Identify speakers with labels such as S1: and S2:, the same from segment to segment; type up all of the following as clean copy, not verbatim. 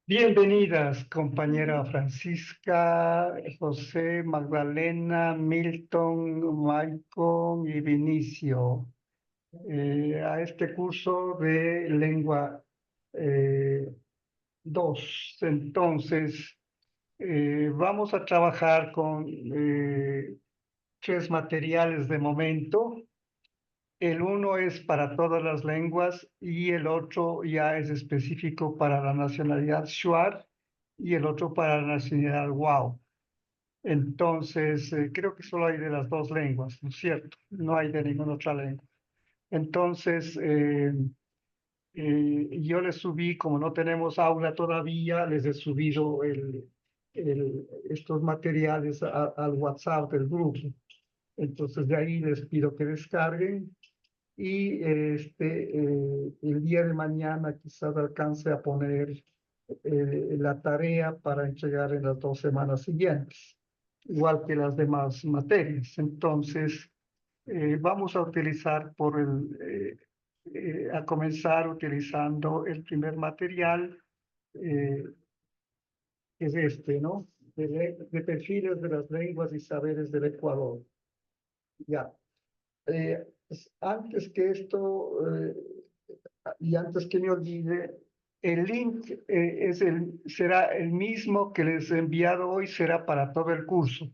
S1: Bienvenidas, compañera Francisca, José, Magdalena, Milton, Maicon y Vinicio, a este curso de lengua eh, 2. Entonces, vamos a trabajar con tres materiales de momento. El uno es para todas las lenguas y el otro ya es específico para la nacionalidad Shuar y el otro para la nacionalidad Wow. Entonces, creo que solo hay de las dos lenguas, ¿no es cierto? No hay de ninguna otra lengua. Entonces, yo les subí, como no tenemos aula todavía, les he subido estos materiales al WhatsApp del grupo. Entonces, de ahí les pido que descarguen y el día de mañana quizás alcance a poner la tarea para entregar en las 2 semanas siguientes, igual que las demás materias. Entonces, vamos a utilizar a comenzar utilizando el primer material, eh, que es este, ¿no? De perfiles de las lenguas y saberes del Ecuador. Ya. Antes que esto, y antes que me olvide, el link será el mismo que les he enviado hoy, será para todo el curso.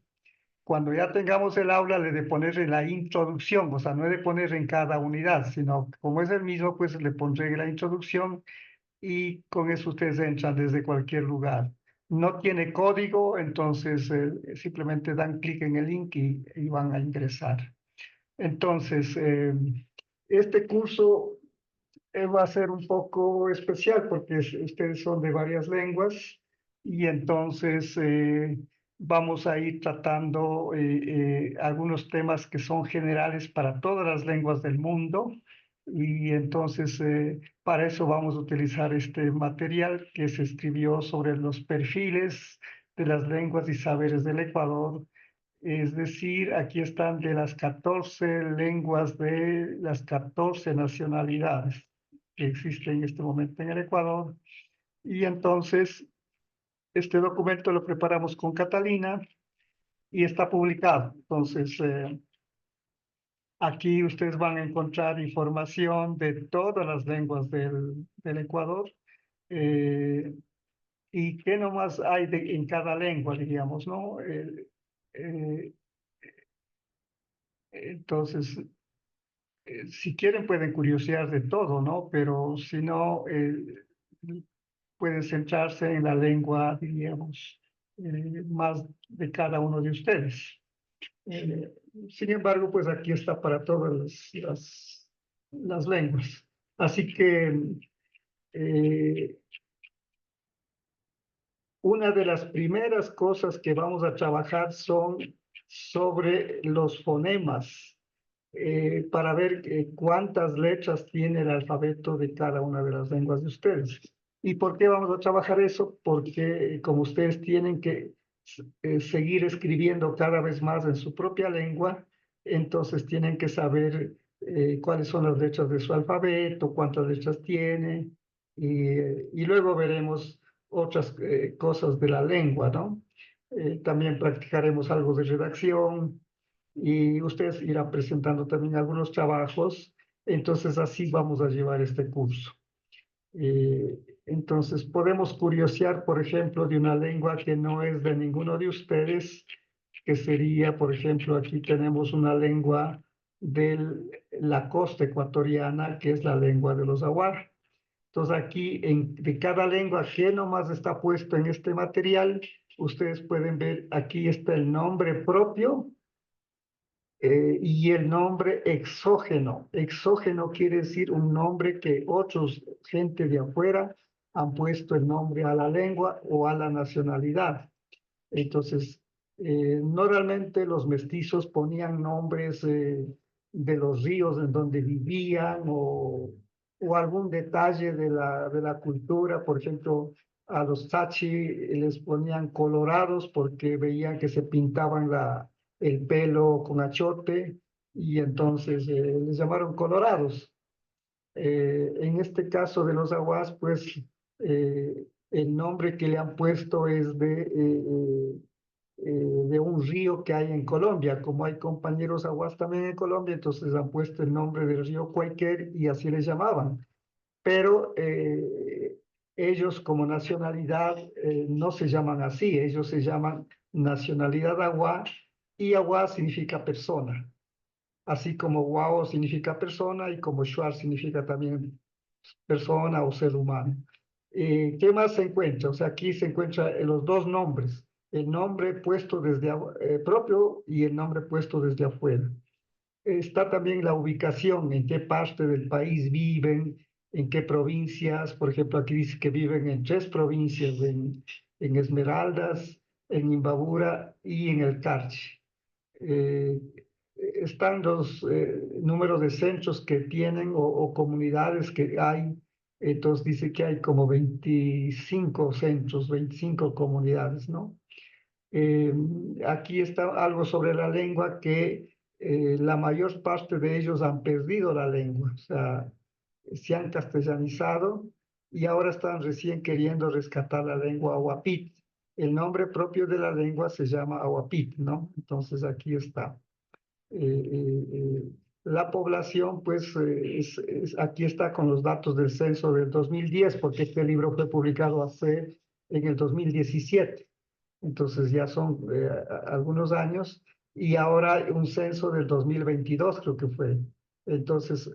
S1: Cuando ya tengamos el aula, le de poner en la introducción, o sea, no he de poner en cada unidad, sino como es el mismo, pues le pondré en la introducción y con eso ustedes entran desde cualquier lugar. No tiene código, entonces simplemente dan clic en el link y van a ingresar. Entonces, este curso va a ser un poco especial porque ustedes son de varias lenguas y entonces vamos a ir tratando algunos temas que son generales para todas las lenguas del mundo y entonces para eso vamos a utilizar este material que se escribió sobre los perfiles de las lenguas y saberes del Ecuador. Es decir, aquí están de las 14 lenguas de las 14 nacionalidades que existen en este momento en el Ecuador. Y entonces, este documento lo preparamos con Catalina y está publicado. Entonces, aquí ustedes van a encontrar información de todas las lenguas del Ecuador. eh, y qué nomás hay en cada lengua, diríamos, ¿no? Eh, entonces, si quieren pueden curiosear de todo, ¿no? Pero si no, pueden centrarse en la lengua, diríamos, más de cada uno de ustedes. Eh, Sin embargo, pues aquí está para todas las lenguas. Así que eh, una de las primeras cosas que vamos a trabajar son sobre los fonemas, para ver cuántas letras tiene el alfabeto de cada una de las lenguas de ustedes. ¿Y por qué vamos a trabajar eso? Porque como ustedes tienen que seguir escribiendo cada vez más en su propia lengua, entonces tienen que saber cuáles son las letras de su alfabeto, cuántas letras tiene, y luego veremos otras cosas de la lengua, ¿no? También practicaremos algo de redacción y ustedes irán presentando también algunos trabajos, entonces así vamos a llevar este curso. Entonces podemos curiosear, por ejemplo, de una lengua que no es de ninguno de ustedes, que sería, por ejemplo, aquí tenemos una lengua de la costa ecuatoriana, que es la lengua de los aguar. Entonces aquí de cada lengua que nomás está puesto en este material, ustedes pueden ver, aquí está el nombre propio y el nombre exógeno. Exógeno quiere decir un nombre que otros, gente de afuera, han puesto el nombre a la lengua o a la nacionalidad. Entonces, normalmente los mestizos ponían nombres de los ríos en donde vivían o algún detalle de la cultura. Por ejemplo, a los Tachi les ponían colorados porque veían que se pintaban el pelo con achote y entonces les llamaron colorados. En este caso de los aguas, pues El nombre que le han puesto es de un río que hay en Colombia. Como hay compañeros aguas también en Colombia, entonces han puesto el nombre del río Cualquier y así les llamaban. Pero ellos como nacionalidad no se llaman así, ellos se llaman nacionalidad Agua y Agua significa persona, así como Guao significa persona y como Shuar significa también persona o ser humano. ¿Qué más se encuentra? O sea, aquí se encuentran los dos nombres, el nombre puesto desde propio y el nombre puesto desde afuera. Está también la ubicación, en qué parte del país viven, en qué provincias. Por ejemplo, aquí dice que viven en tres provincias, en Esmeraldas, en Imbabura y en el Carchi. Eh, Están los números de centros que tienen o comunidades que hay. Entonces dice que hay como 25 centros, 25 comunidades, ¿no? Eh, Aquí está algo sobre la lengua que la mayor parte de ellos han perdido la lengua, o sea, se han castellanizado y ahora están recién queriendo rescatar la lengua ahuapit. El nombre propio de la lengua se llama ahuapit, ¿no? Entonces aquí está. La población, pues, aquí está con los datos del censo del 2010, porque este libro fue publicado en el 2017. Entonces ya son algunos años y ahora un censo del 2022 creo que fue. Entonces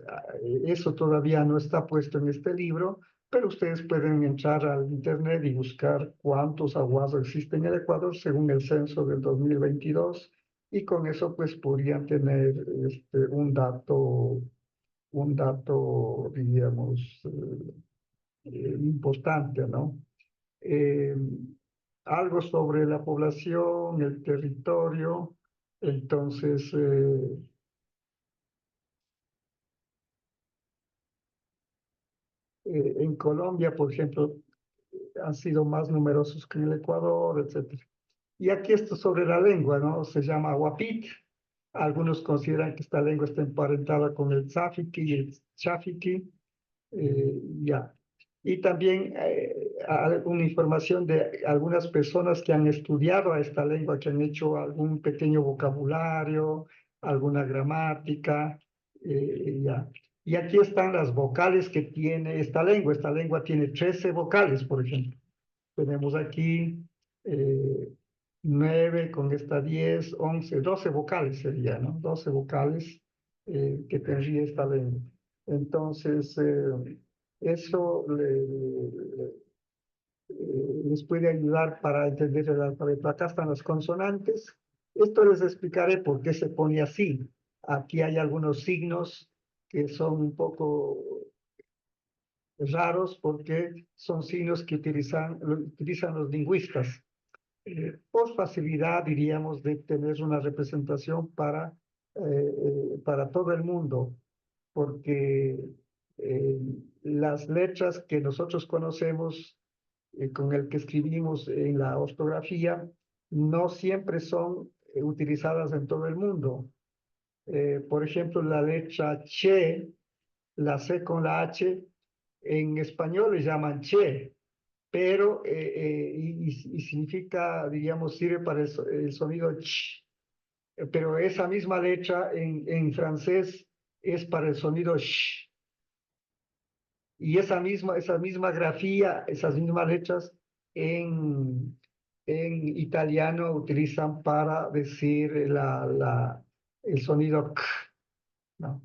S1: eso todavía no está puesto en este libro, pero ustedes pueden entrar al internet y buscar cuántos aguas existen en el Ecuador según el censo del 2022 y con eso pues podrían tener un dato, diríamos, importante, ¿no? eh, Algo sobre la población, el territorio. Entonces, en Colombia, por ejemplo, han sido más numerosos que en el Ecuador, etcétera. Y aquí esto sobre la lengua, ¿no? Se llama Huapit. Algunos consideran que esta lengua está emparentada con el Tzafiki y el Chafiki. Ya. Y también una información de algunas personas que han estudiado a esta lengua, que han hecho algún pequeño vocabulario, alguna gramática, ya. Y aquí están las vocales que tiene esta lengua. Esta lengua tiene 13 vocales, por ejemplo. Tenemos aquí 9, con esta 10, 11, 12 vocales sería, ¿no? 12 vocales que tendría esta lengua. Entonces, eso les puede ayudar para entender el alfabeto. Acá están las consonantes. Esto les explicaré por qué se pone así. Aquí hay algunos signos que son un poco raros porque son signos que utilizan los lingüistas por facilidad, diríamos, de tener una representación para todo el mundo, porque eh, las letras que nosotros conocemos, con el que escribimos en la ortografía, no siempre son utilizadas en todo el mundo. Por ejemplo, la letra che, la C con la H, en español le llaman che, pero y significa, diríamos, sirve para el sonido ch, pero esa misma letra en francés es para el sonido sh, y esa misma grafía, esas mismas letras en italiano utilizan para decir el sonido k, ¿no?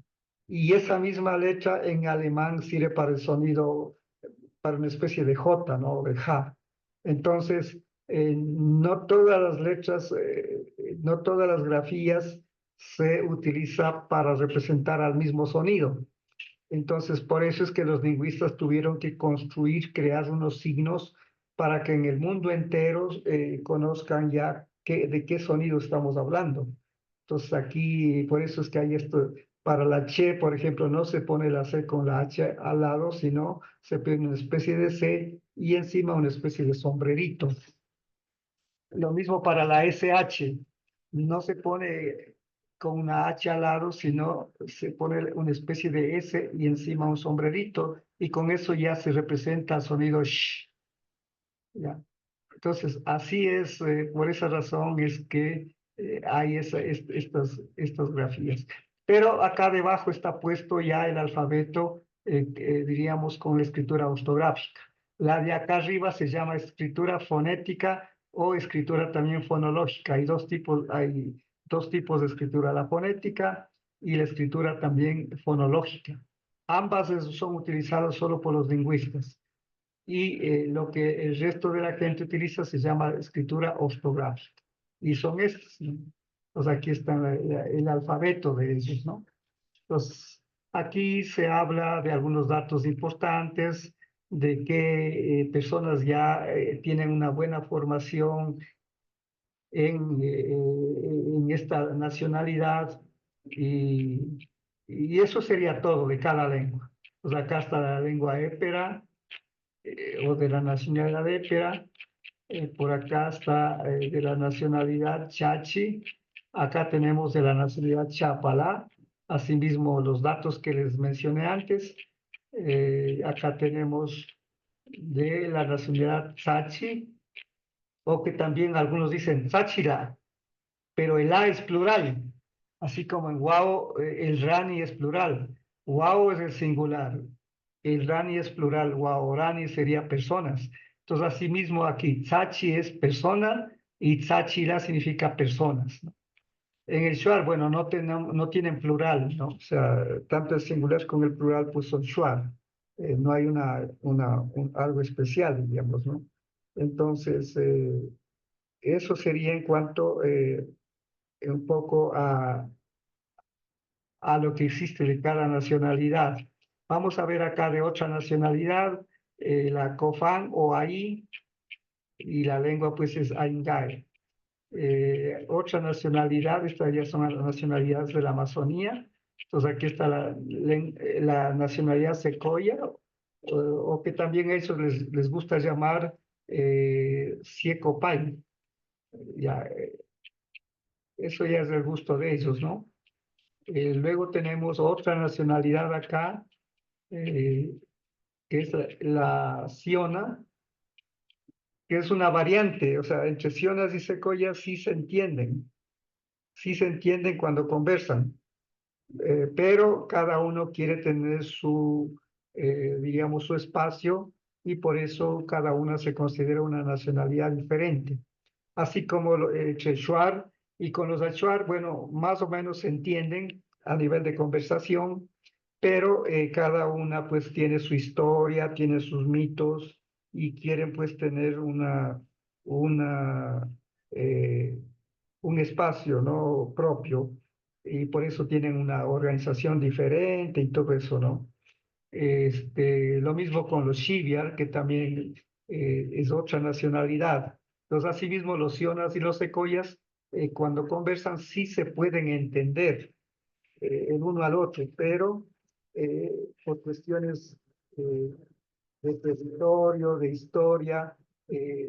S1: Y esa misma letra en alemán sirve para el sonido para una especie de J, ¿no? De ja. Entonces, no todas las letras, no todas las grafías se utilizan para representar al mismo sonido. Entonces, por eso es que los lingüistas tuvieron que construir, crear unos signos para que en el mundo entero conozcan ya de qué sonido estamos hablando. Entonces, aquí, por eso es que hay esto, para la che, por ejemplo, no se pone la C con la H al lado, sino se pone una especie de C y encima una especie de sombrerito. Lo mismo para la SH, no se pone con una H al lado, sino se pone una especie de S y encima un sombrerito, y con eso ya se representa el sonido sh. ¿ya? Entonces, así es, por esa razón es que hay estas grafías. Pero acá debajo está puesto ya el alfabeto, diríamos, con la escritura ortográfica. La de acá arriba se llama escritura fonética o escritura también fonológica. Hay dos tipos de escritura, la fonética y la escritura también fonológica. Ambas son utilizadas solo por los lingüistas y lo que el resto de la gente utiliza se llama escritura ortográfica. Y son estos, ¿no? Pues aquí está el alfabeto de ellos, ¿no? Entonces, aquí se habla de algunos datos importantes, de que personas ya tienen una buena formación en esta nacionalidad y eso sería todo de cada lengua. Pues acá está la lengua épera, o de la nacionalidad épera. Por acá está de la nacionalidad chachi. Acá tenemos de la nacionalidad chapalá. Asimismo, los datos que les mencioné antes. Acá tenemos de la nacionalidad tzachi, o que también algunos dicen tzachira, pero el A es plural, así como en Wao el Rani es plural. Wao es el singular, el Rani es plural, Rani sería personas. Entonces, asimismo aquí, Tzachi es persona y Tzachira significa personas, ¿no? En el Shuar, bueno, no tienen plural, ¿no? O sea, tanto el singular como el plural, pues son Shuar. No hay algo especial, digamos, ¿no? Entonces, eso sería en cuanto un poco a lo que existe de cada nacionalidad. Vamos a ver acá de otra nacionalidad, la Cofán o Ahí, y la lengua pues es Aingai. Otra nacionalidad, estas ya son las nacionalidades de la Amazonía. Entonces aquí está la nacionalidad Secoya, o que también a ellos les gusta llamar Siecopay. Ya, eso ya es el gusto de ellos, ¿no? Luego tenemos otra nacionalidad acá, eh, que es la Siona, que es una variante, o sea, entre Sionas y Secoyas sí se entienden cuando conversan, pero cada uno quiere tener diríamos, su espacio y por eso cada una se considera una nacionalidad diferente. Así como entre Shuar y con los Achuar, bueno, más o menos se entienden a nivel de conversación, pero cada una pues tiene su historia, tiene sus mitos y quieren pues tener una, eh, un espacio, ¿no? Propio y por eso tienen una organización diferente y todo eso, ¿no? Lo mismo con los Shiviar, que también es otra nacionalidad. Entonces, asimismo, los Sionas y los Secoyas, cuando conversan, sí se pueden entender el uno al otro, pero eh, por cuestiones eh, de territorio, de historia,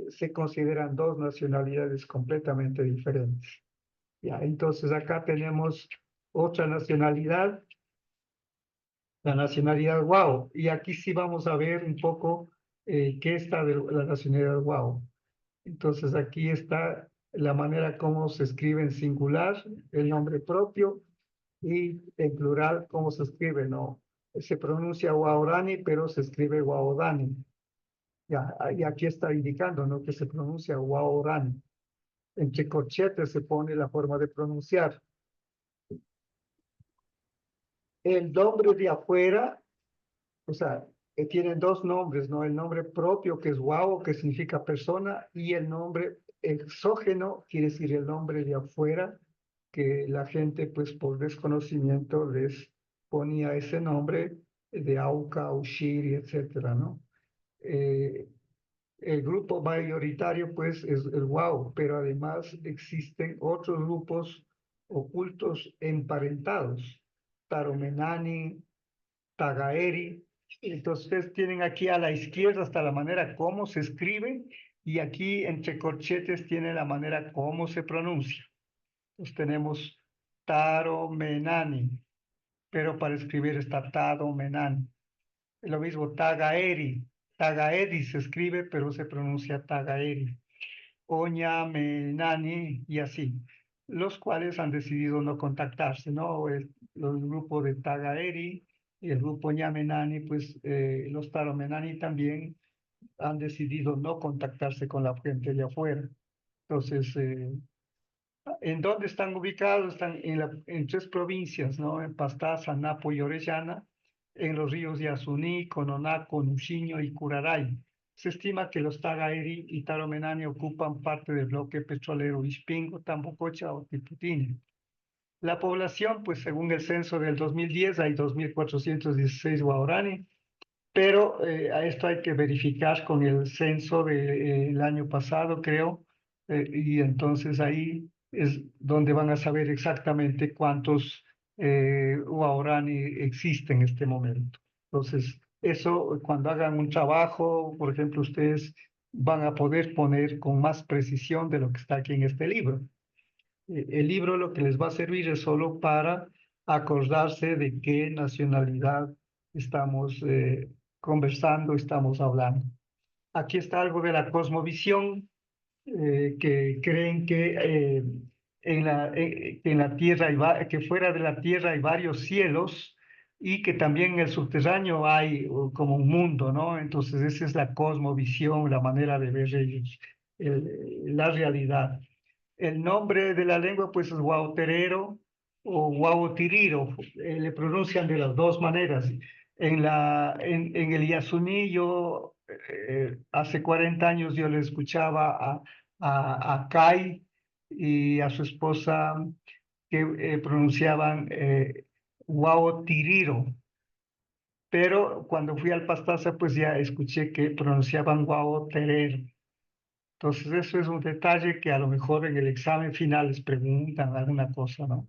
S1: se consideran dos nacionalidades completamente diferentes. Ya, entonces, acá tenemos otra nacionalidad, la nacionalidad Guau. Y aquí sí vamos a ver un poco qué está de la nacionalidad Guau. Entonces aquí está la manera como se escribe en singular el nombre propio y en plural cómo se escribe, ¿no? Se pronuncia Guaorani, pero se escribe Guaodani. Ya, y aquí está indicando, ¿no? Que se pronuncia Guaorani. Entre corchetes se pone la forma de pronunciar. El nombre de afuera, o sea, tienen dos nombres, ¿no? El nombre propio, que es Wao, que significa persona, y el nombre exógeno, quiere decir el nombre de afuera, que la gente, pues por desconocimiento, les ponía ese nombre de Auca, Ushiri, etcétera, ¿no? Eh, el grupo mayoritario, pues, es el Wao, pero además existen otros grupos ocultos emparentados, Taromenani, Tagaeri. Entonces ustedes tienen aquí a la izquierda hasta la manera como se escribe y aquí entre corchetes tiene la manera como se pronuncia. Entonces tenemos Taro Menani, pero para escribir está Tado Menani. Lo mismo Tagaeri, Tagaeri se escribe, pero se pronuncia Tagaeri, Oña, Menani y así, los cuales han decidido no contactarse, ¿no? El grupo de Tagaeri y el grupo Ñamenani, pues los Taromenani también han decidido no contactarse con la gente de afuera. Entonces, ¿en dónde están ubicados? Están en tres provincias, ¿no? En Pastaza, Napo y Orellana, en los ríos Yasuní, Cononaco, Nuchiño y Curaray. Se estima que los Tagaeri y Taromenani ocupan parte del bloque petrolero Ispingo, Tambococha o Tiputini. La población, pues según el censo del 2010, hay 2.416 guaraní, pero a esto hay que verificar con el censo del año pasado, creo, y entonces ahí es donde van a saber exactamente cuántos guaraní existen en este momento. Entonces, eso cuando hagan un trabajo, por ejemplo, ustedes van a poder poner con más precisión de lo que está aquí en este libro. El libro lo que les va a servir es solo para acordarse de qué nacionalidad estamos conversando, estamos hablando. Aquí está algo de la cosmovisión, que creen que en la tierra que fuera de la tierra hay varios cielos y que también en el subterráneo hay como un mundo, ¿no? Entonces esa es la cosmovisión, la manera de ver ellos, la realidad. El nombre de la lengua, pues, es Guauterero o Guautiriro. Le pronuncian de las dos maneras. En el Yasuní, yo hace 40 años yo le escuchaba a Kai y a su esposa que pronunciaban Guautiriro. Pero cuando fui al Pastaza, pues ya escuché que pronunciaban Guauterero. Entonces, eso es un detalle que a lo mejor en el examen final les preguntan alguna cosa, ¿no?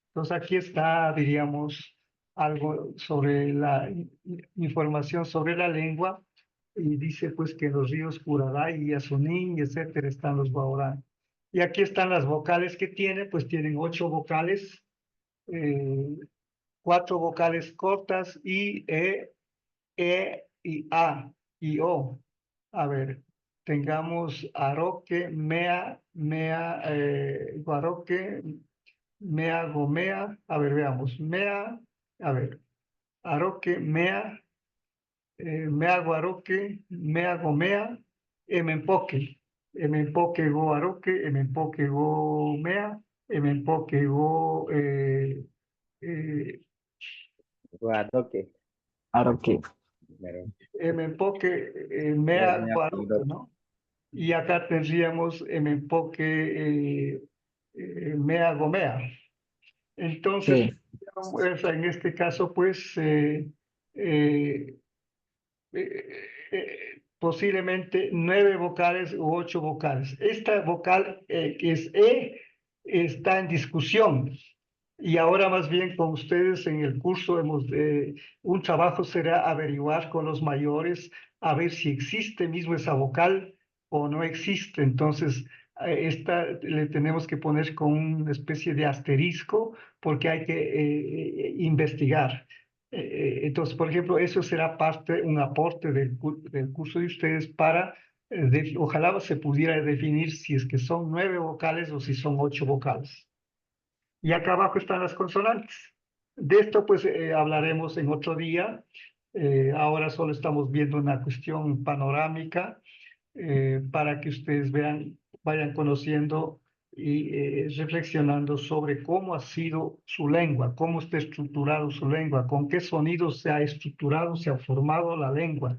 S1: Entonces, aquí está, diríamos, algo sobre información sobre la lengua y dice pues que en los ríos Curaray y Azunín, etcétera, están los guaraní. Y aquí están las vocales que tiene, pues tienen 8 vocales, eh, 4 vocales cortas y y A y O. A ver, tengamos Aroque, Guaroque, Gomea. A ver, veamos. A ver, Aroque, Guaroque, Gomea, Emempoque. Emempoque, Go, Aroque, Emempoque, Go, Emempoque, Go,
S2: Guadoque.
S3: Aroque.
S2: Claro.
S1: Emempoque, Guaroque, ¿no? Y acá tendríamos en enfoque Mea Gomea. Entonces,
S3: Sí,
S1: en este caso, pues, eh, posiblemente 9 vocales u 8 vocales. Esta vocal que es está en discusión. Y ahora más bien con ustedes en el curso un trabajo será averiguar con los mayores a ver si existe mismo esa vocal o no existe. Entonces, esta le tenemos que poner con una especie de asterisco porque hay que investigar. Entonces, por ejemplo, eso será un aporte del curso de ustedes para, ojalá se pudiera definir si es que son 9 vocales o si son 8 vocales. Y acá abajo están las consonantes. De esto pues hablaremos en otro día. Ahora solo estamos viendo una cuestión panorámica para que ustedes vayan conociendo y reflexionando sobre cómo ha sido su lengua, cómo está estructurado su lengua, con qué sonidos se ha estructurado, se ha formado la lengua.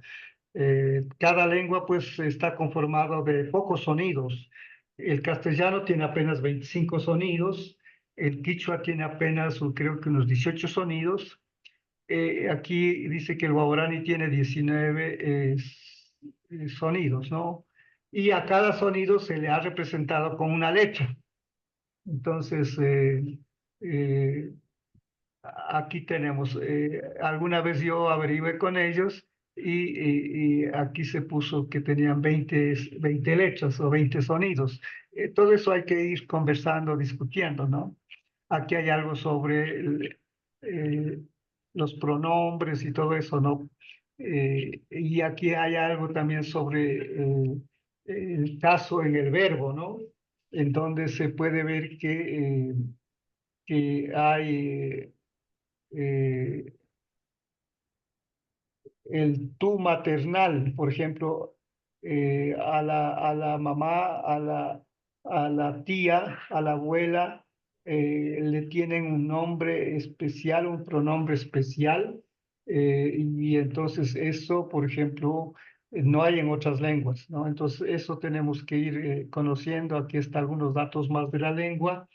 S1: Cada lengua pues está conformada de pocos sonidos. El castellano tiene apenas 25 sonidos, el quichua tiene apenas creo que unos 18 sonidos. Aquí dice que el guaraní tiene 19 sonidos, ¿no? Y a cada sonido se le ha representado con una letra. Entonces, eh, aquí tenemos, alguna vez yo averigué con ellos y aquí se puso que tenían 20 letras o 20 sonidos. Todo eso hay que ir conversando, discutiendo, ¿no? Aquí hay algo sobre eh, los pronombres y todo eso, ¿no? Y aquí hay algo también sobre el caso en el verbo, ¿no? En donde se puede ver que hay eh, el tú maternal, por ejemplo, a la mamá, a la tía, a la abuela, le tienen un nombre especial, un pronombre especial, y entonces eso, por ejemplo, no hay en otras lenguas, ¿no? Entonces eso tenemos que ir conociendo. Aquí están algunos datos más de la lengua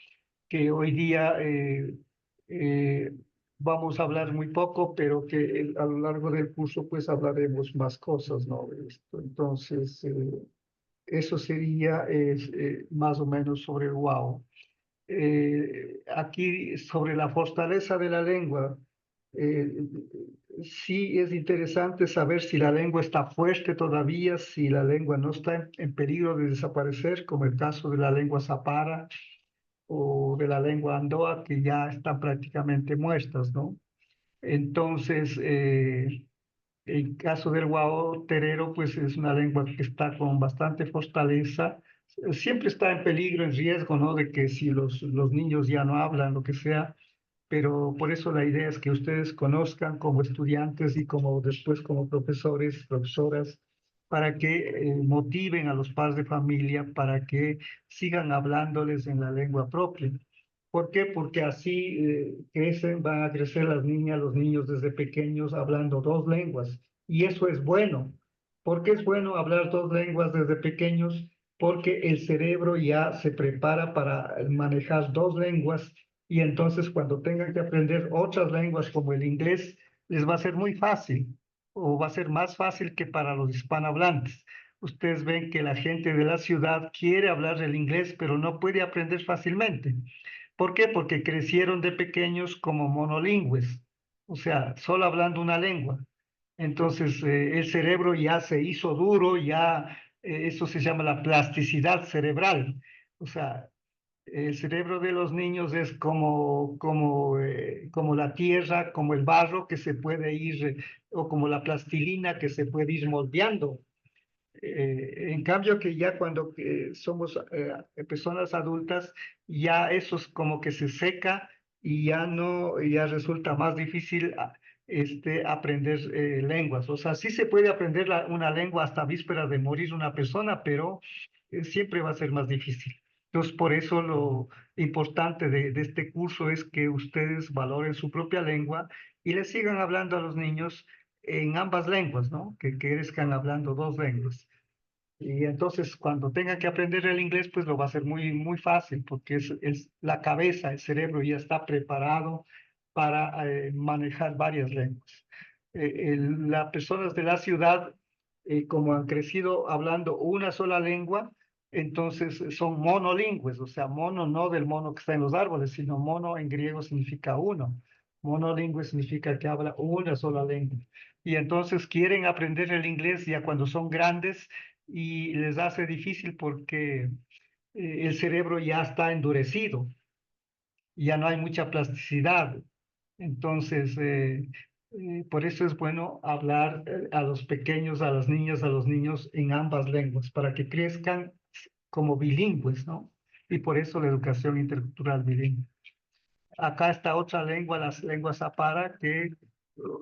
S1: que hoy día eh, vamos a hablar muy poco, pero que a lo largo del curso pues hablaremos más cosas, ¿no? Entonces, eso sería más o menos sobre el Wao. Aquí sobre la fortaleza de la lengua, eh, sí es interesante saber si la lengua está fuerte todavía, si la lengua no está en peligro de desaparecer, como el caso de la lengua zapara o de la lengua andoa, que ya están prácticamente muertas, ¿no? Entonces, el caso del Guao terero, pues es una lengua que está con bastante fortaleza. Siempre está en peligro, en riesgo, ¿no? De que si los niños ya no hablan, lo que sea, pero por eso la idea es que ustedes conozcan como estudiantes y como después como profesores, profesoras, para que motiven a los padres de familia para que sigan hablándoles en la lengua propia. ¿Por qué? Porque así crecen, van a crecer las niñas, los niños desde pequeños hablando dos lenguas. Y eso es bueno. ¿Por qué es bueno hablar dos lenguas desde pequeños? Porque el cerebro ya se prepara para manejar dos lenguas y entonces cuando tengan que aprender otras lenguas como el inglés, les va a ser muy fácil o va a ser más fácil que para los hispanohablantes. Ustedes ven que la gente de la ciudad quiere hablar el inglés, pero no puede aprender fácilmente. ¿Por qué? Porque crecieron de pequeños como monolingües, o sea, solo hablando una lengua. Entonces, el cerebro ya se hizo duro, ya eso se llama la plasticidad cerebral. O sea, el cerebro de los niños es como la tierra, como el barro que se puede ir, o como la plastilina que se puede ir moldeando. En cambio que ya cuando somos personas adultas, ya eso es como que se seca y ya no, ya resulta más difícil aprender lenguas. O sea, sí se puede aprender una lengua hasta vísperas de morir una persona, pero siempre va a ser más difícil. Entonces, por eso lo importante de este curso es que ustedes valoren su propia lengua y le sigan hablando a los niños en ambas lenguas, ¿no? Que crezcan hablando dos lenguas. Y entonces cuando tengan que aprender el inglés, pues lo va a ser muy, muy fácil porque es la cabeza, el cerebro ya está preparado para manejar varias lenguas. Las personas de la ciudad, como han crecido hablando una sola lengua, entonces son monolingües, o sea, mono no del mono que está en los árboles, sino mono en griego significa uno. Monolingüe significa que habla una sola lengua. Y entonces quieren aprender el inglés ya cuando son grandes y les hace difícil porque el cerebro ya está endurecido, ya no hay mucha plasticidad. Entonces, por eso es bueno hablar a los pequeños, a las niñas, a los niños en ambas lenguas, para que crezcan como bilingües, ¿no? Y por eso la educación intercultural bilingüe. Acá está otra lengua, las lenguas zapara, que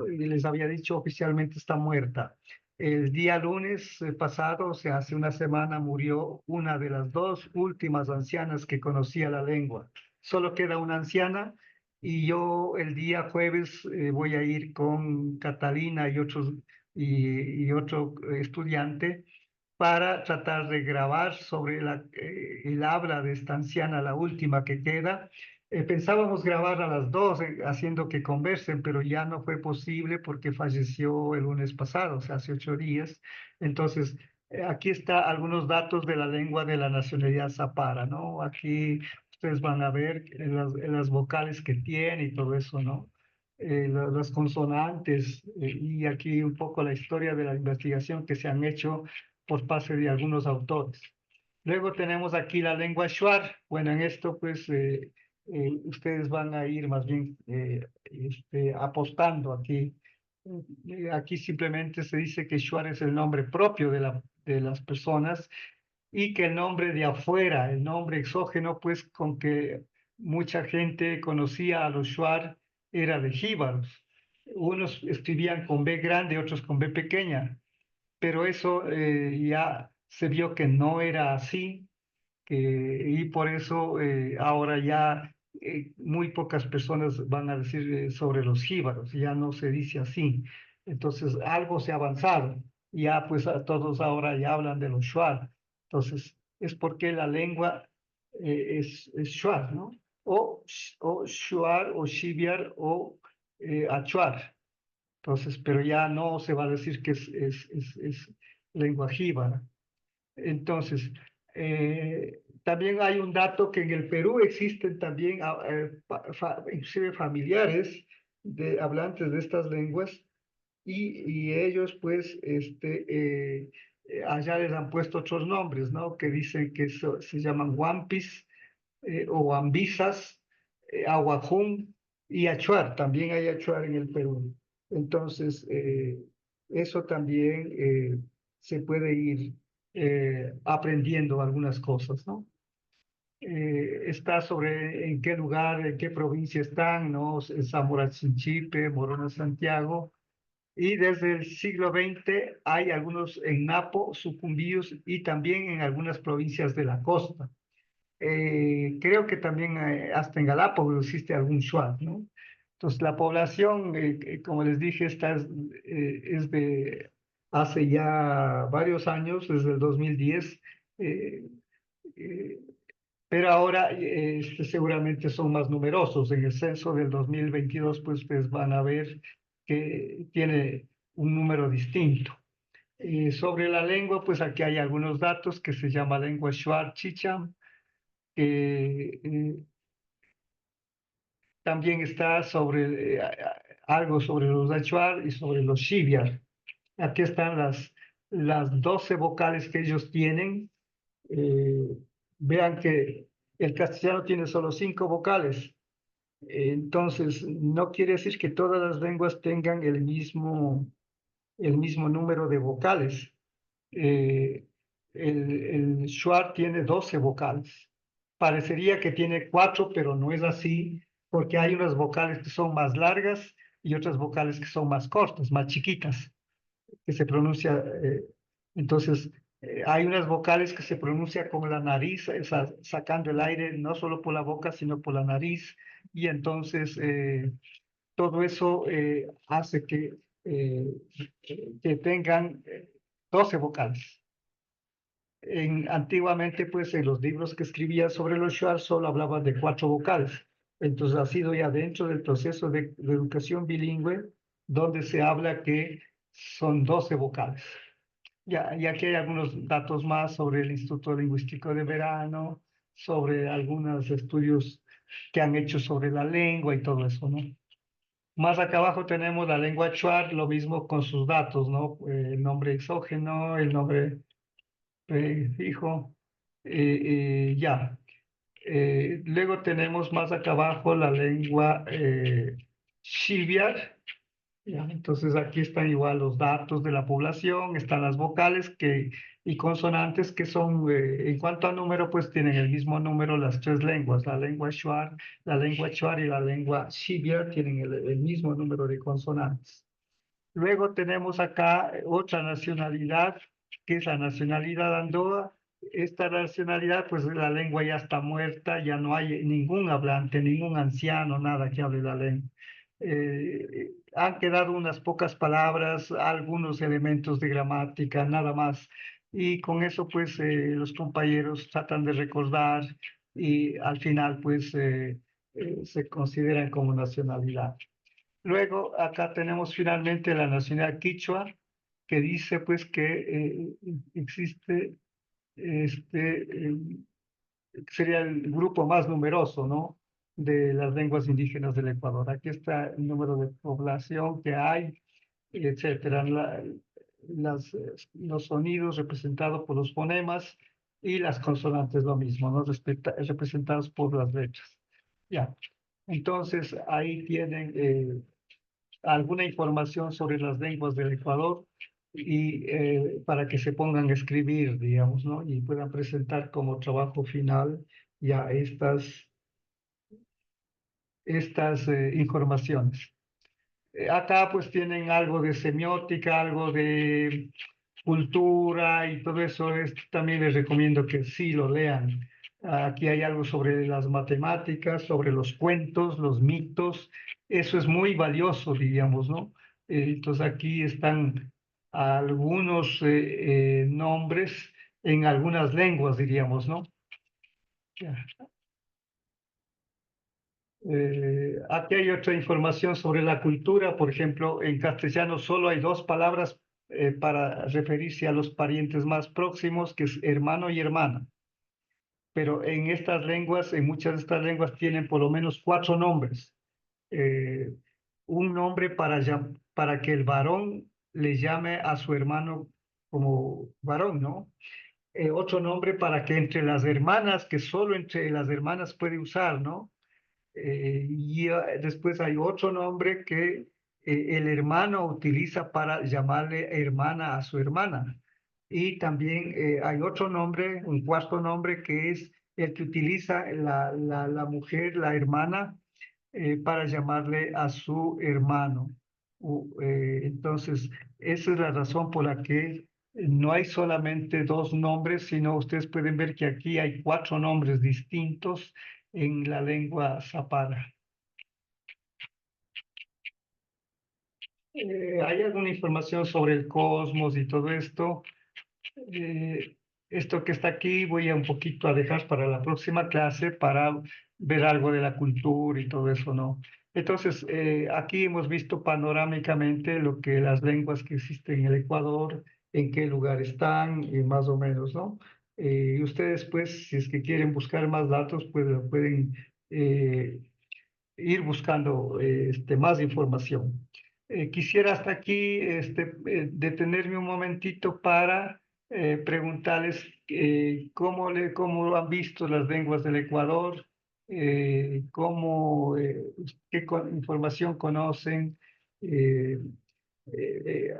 S1: les había dicho oficialmente está muerta. El día lunes pasado, o sea, hace una semana, murió una de las dos últimas ancianas que conocía la lengua. Solo queda una anciana y yo el día jueves voy a ir con Catalina y otro estudiante para tratar de grabar sobre el habla de esta anciana, la última que queda. Pensábamos grabar a las dos, haciendo que conversen, pero ya no fue posible porque falleció el lunes pasado, o sea, hace 8 días. Entonces, aquí está algunos datos de la lengua de la nacionalidad zapara, ¿no? Aquí ustedes van a ver en las vocales que tiene y todo eso, ¿no? Las consonantes, y aquí un poco la historia de la investigación que se han hecho por parte de algunos autores. Luego tenemos aquí la lengua shuar. Bueno, en esto pues ustedes van a ir más bien apostando aquí. Aquí simplemente se dice que Shuar es el nombre propio de las personas y que el nombre de afuera, el nombre exógeno, pues con que mucha gente conocía a los Shuar era de jíbaros. Unos escribían con B grande, otros con B pequeña, pero eso ya se vio que no era así y por eso ahora ya muy pocas personas van a decir sobre los jíbaros, ya no se dice así. Entonces algo se ha avanzado, ya pues todos ahora ya hablan de los shuar. Entonces es porque la lengua es shuar, ¿no? O shuar o shiviar o achuar. Entonces, pero ya no se va a decir que es lengua jíbara. Entonces, también hay un dato que en el Perú existen también, inclusive familiares de hablantes de estas lenguas, y ellos pues allá les han puesto otros nombres, ¿no? Que dicen que se llaman Wampis o Wambisas, Aguajún y Achuar. También hay Achuar en el Perú. Entonces, eso también se puede ir aprendiendo algunas cosas, ¿no? Está sobre en qué lugar, en qué provincia están, ¿no? En Zamora Chinchipe, Morona Santiago, y desde el siglo XX hay algunos en Napo, Sucumbíos y también en algunas provincias de la costa. Creo que también hasta en Galápagos existe algún shuar, ¿no? Entonces la población, como les dije, es de hace ya varios años, desde el 2010, eh, eh, pero ahora seguramente son más numerosos. En el censo del 2022, pues ustedes van a ver que tiene un número distinto. Sobre la lengua, pues aquí hay algunos datos que se llama lengua Shuar Chicham. También está sobre algo sobre los Achuar y sobre los Shiviar. Aquí están las 12 vocales que ellos tienen. Eh, Vean que el castellano tiene solo 5 vocales. Entonces, no quiere decir que todas las lenguas tengan el mismo número de vocales. Eh, el Shuar tiene 12 vocales. Parecería que tiene 4, pero no es así, porque hay unas vocales que son más largas y otras vocales que son más cortas, más chiquitas, que se pronuncia. Entonces, hay unas vocales que se pronuncia con la nariz, sacando el aire no solo por la boca, sino por la nariz, y entonces todo eso hace eh, que tengan 12 vocales. Antiguamente, pues en los libros que escribía sobre los shuar solo hablaban de 4 vocales. Entonces ha sido ya dentro del proceso de educación bilingüe donde se habla que son 12 vocales. Ya, y aquí hay algunos datos más sobre el Instituto Lingüístico de Verano, sobre algunos estudios que han hecho sobre la lengua y todo eso, ¿no? Más acá abajo tenemos la lengua Chuar, lo mismo con sus datos, ¿no? El nombre exógeno, el nombre fijo, ya. Luego tenemos más acá abajo la lengua Shiviar. Ya, entonces aquí están igual los datos de la población, están las vocales y consonantes que son, en cuanto a número, pues tienen el mismo número las tres lenguas, la lengua Shuar y la lengua Shiviar tienen el mismo número de consonantes. Luego tenemos acá otra nacionalidad, que es la nacionalidad Andoa. Esta nacionalidad, pues la lengua ya está muerta, ya no hay ningún hablante, ningún anciano, nada que hable la lengua. Han quedado unas pocas palabras, algunos elementos de gramática, nada más. Y con eso, pues, los compañeros tratan de recordar y al final, pues, se consideran como nacionalidad. Luego, acá tenemos finalmente la nacionalidad quichua, que dice pues que existe, este, sería el grupo más numeroso, ¿no? De las lenguas indígenas del Ecuador. Aquí está el número de población que hay, etcétera. Los sonidos representados por los fonemas y las consonantes lo mismo, ¿no? Representados por las letras. Ya. Entonces, ahí tienen alguna información sobre las lenguas del Ecuador y para que se pongan a escribir, digamos, ¿no? Y puedan presentar como trabajo final ya estas informaciones. Acá pues tienen algo de semiótica, algo de cultura y todo eso. También les recomiendo que sí lo lean. Aquí hay algo sobre las matemáticas, sobre los cuentos, los mitos. Eso es muy valioso, diríamos, ¿no? Entonces aquí están algunos nombres en algunas lenguas, diríamos, ¿no? Ya. Aquí hay otra información sobre la cultura. Por ejemplo, en castellano solo hay dos palabras para referirse a los parientes más próximos, que es hermano y hermana. Pero en estas lenguas, en muchas de estas lenguas, tienen por lo menos cuatro nombres. Eh, un nombre para que el varón le llame a su hermano como varón, ¿no? Otro nombre para que entre las hermanas, que solo entre las hermanas puede usar, ¿no? Después hay otro nombre que el hermano utiliza para llamarle hermana a su hermana. Y también hay otro nombre, un cuarto nombre, que es el que utiliza la mujer, la hermana, para llamarle a su hermano. Entonces, esa es la razón por la que no hay solamente dos nombres, sino ustedes pueden ver que aquí hay cuatro nombres distintos en la lengua zapara. ¿Hay alguna información sobre el cosmos y todo esto? Eh, Esto que está aquí voy a un poquito a dejar para la próxima clase para ver algo de la cultura y todo eso, ¿no? Entonces, aquí hemos visto panorámicamente lo que las lenguas que existen en el Ecuador, en qué lugar están, y más o menos, ¿no? Y ustedes, pues, si es que quieren buscar más datos, pues pueden eh, ir buscando más información. Quisiera hasta aquí detenerme un momentito para preguntarles cómo han visto las lenguas del Ecuador, información conocen, eh, eh, eh,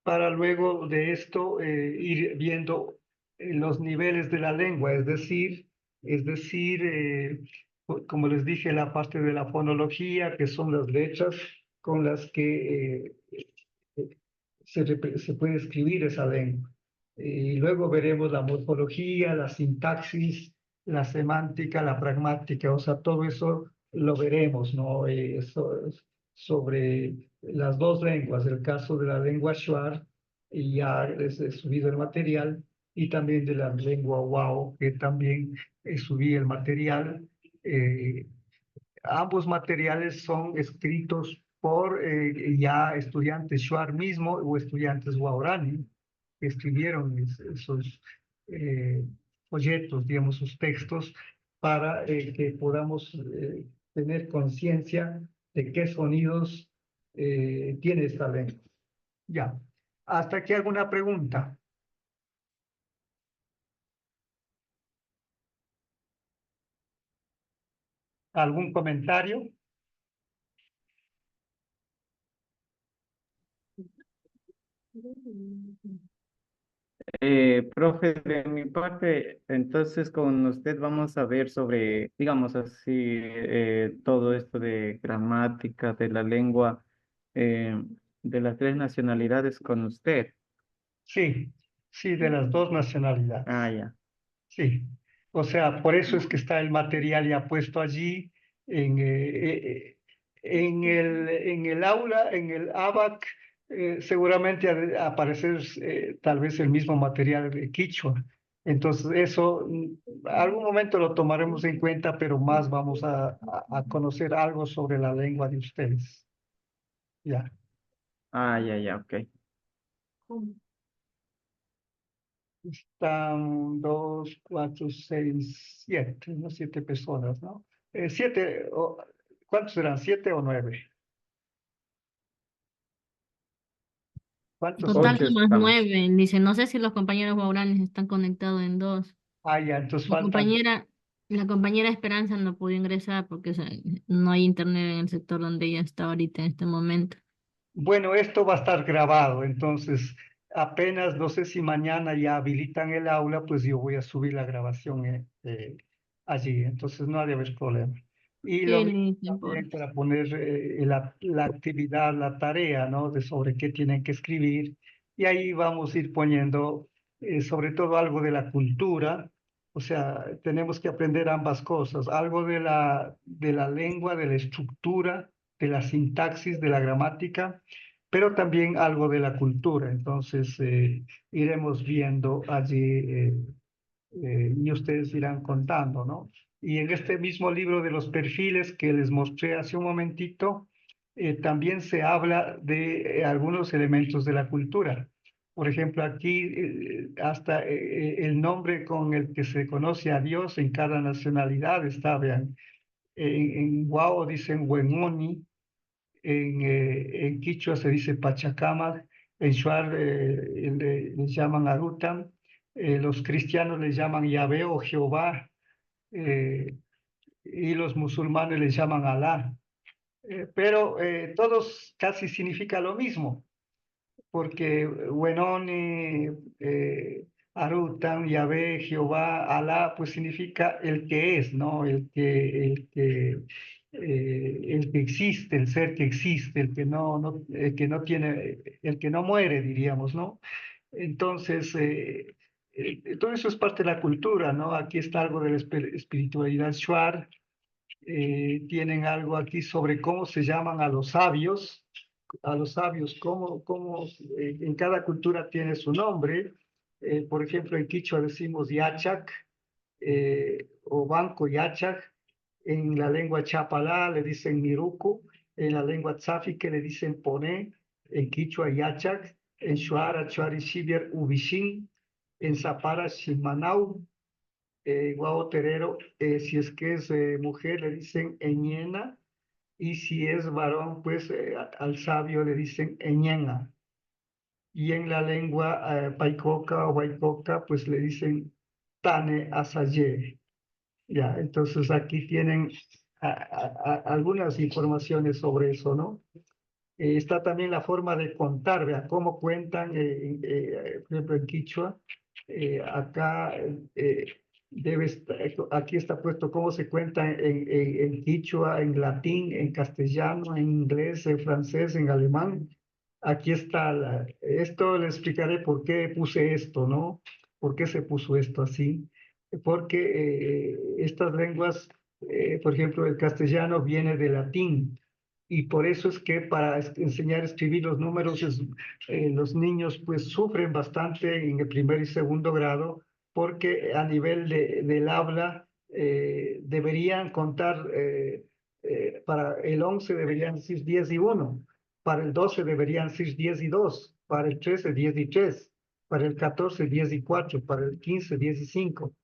S1: para luego de esto ir viendo los niveles de la lengua, es decir, como les dije, la parte de la fonología, que son las letras con las que se puede escribir esa lengua. Y luego veremos la morfología, la sintaxis, la semántica, la pragmática, o sea, todo eso lo veremos, ¿no? Sobre las dos lenguas, el caso de la lengua Shuar, y ya he subido el material, y también de la lengua Wao, que también subí el material. Eh, Ambos materiales son escritos por ya estudiantes Shuar mismo o estudiantes Guarani que escribieron esos eh, folletos, digamos, sus textos, para que podamos tener conciencia de qué sonidos tiene esta lengua. Ya. ¿Hasta aquí alguna pregunta? ¿Algún comentario?
S3: Profe, de mi parte, entonces con usted vamos a ver sobre, digamos así, todo esto de gramática, de la lengua, eh, de las tres nacionalidades con usted.
S1: Sí, sí, de las dos nacionalidades.
S3: Ah, ya.
S1: Sí, o sea, por eso es que está el material ya puesto allí en el aula, en el ABAC, seguramente ha de aparecer tal vez el mismo material de Quichua. Entonces, eso, algún momento lo tomaremos en cuenta, pero más vamos a conocer algo sobre la lengua de ustedes. Ya.
S3: Ah, ya, ya, ok.
S1: Están dos, cuatro, seis, siete, ¿no? Siete personas, ¿no? ¿Cuántos serán? ¿Siete o nueve? ¿Cuántos
S4: Total
S1: son?
S3: Ocho
S4: somos
S3: estamos.
S4: 9. Dice, no sé si los compañeros guaraníes están conectados en dos.
S1: Ya, entonces
S4: La
S1: faltan,
S4: compañera La compañera Esperanza no pudo ingresar porque no hay internet en el sector donde ella está ahorita en este momento.
S1: Bueno, esto va a estar grabado, entonces apenas, no sé si mañana ya habilitan el aula, pues yo voy a subir la grabación allí, entonces no ha de haber problema. Y lo
S4: Sí,
S1: mismo
S4: no
S1: también
S4: importa.
S1: para poner la actividad, la tarea, ¿no? De sobre qué tienen que escribir, y ahí vamos a ir poniendo sobre todo algo de la cultura, o sea, tenemos que aprender ambas cosas, algo de la lengua, de la estructura, de la sintaxis, de la gramática, pero también algo de la cultura. Entonces, iremos viendo allí y ustedes irán contando, ¿no? Y en este mismo libro de los perfiles que les mostré hace un momentito, también se habla de algunos elementos de la cultura. Por ejemplo, aquí hasta el nombre con el que se conoce a Dios en cada nacionalidad está, vean, en Wao dicen Wenoni, en Quichua se dice Pachacama, en Shuar le llaman Arutam, los cristianos le llaman Yahvé o Jehová, eh, y los musulmanes le llaman Alá. Pero todos casi significa lo mismo porque Wenoni, Arutam, Yahvé, Jehová, Alá, pues significa el que es, ¿no? El que existe, el ser que existe, el que no tiene, el que no muere, diríamos, ¿no? Entonces, todo eso es parte de la cultura, ¿no? Aquí está algo de la espiritualidad Shuar, tienen algo aquí sobre cómo se llaman a los sabios, cómo en cada cultura tiene su nombre. Por ejemplo, en Quichua decimos Yachak o Banco Yachak, en la lengua chapalá le dicen Miruku, en la lengua tzafique le dicen Poné, en Quichua Yachak, en Shuara, Chuari, Shibier, Ubishin, en Zapara, Shimanau, Guau Terero, si es que es mujer le dicen Eñena, y si es varón, pues al sabio le dicen Eñena. Y en la lengua paicoca o huaycoca, pues le dicen Tane Asaye. Ya, entonces aquí tienen algunas informaciones sobre eso, ¿no? Está también la forma de contar, vea, cómo cuentan, por ejemplo, en Quichua, acá aquí está puesto cómo se cuenta en Quichua, en latín, en castellano, en inglés, en francés, en alemán. Aquí está, esto le explicaré por qué puse esto, ¿no? ¿Por qué se puso esto así? Porque estas lenguas, por ejemplo, el castellano viene del latín y por eso es que para enseñar a escribir los números, los niños pues sufren bastante en el primer y segundo grado, porque a nivel del habla deberían contar, para el 11 deberían decir 10 y 1, para el 12 deberían decir 10 y 2, para el 13 10 y 3, para el 14 10 y 4, para el 15 10 y 5.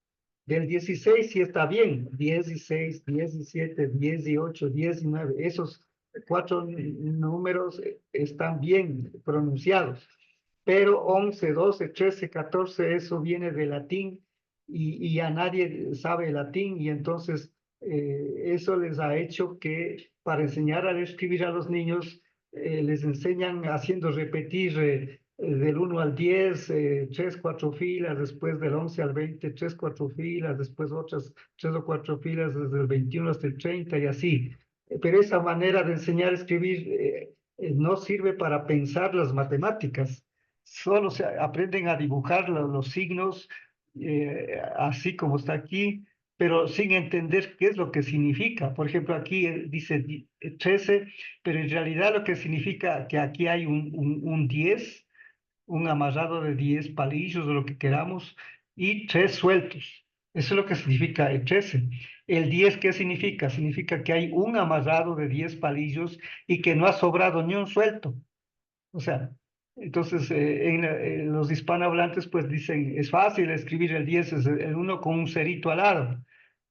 S1: Del 16 sí está bien, 16, 17, 18, 19, esos cuatro números están bien pronunciados, pero 11, 12, 13, 14, eso viene de latín y a nadie sabe latín y entonces eso les ha hecho que para enseñar a escribir a los niños les enseñan haciendo repetir del 1 al 10, 3, 4 filas, después del 11 al 20, 3, 4 filas, después otras 3 o 4 filas desde el 21 hasta el 30 y así. Pero esa manera de enseñar a escribir no sirve para pensar las matemáticas, solo se aprenden a dibujar los signos así como está aquí, pero sin entender qué es lo que significa. Por ejemplo, aquí dice 13, pero en realidad lo que significa que aquí hay un 10, un amarrado de 10 palillos o lo que queramos, y 3 sueltos. Eso es lo que significa el 13. El 10, ¿qué significa? Significa que hay un amarrado de 10 palillos y que no ha sobrado ni un suelto. O sea, entonces en los hispanohablantes pues dicen, es fácil escribir el 10, es el 1 con un cerito al lado,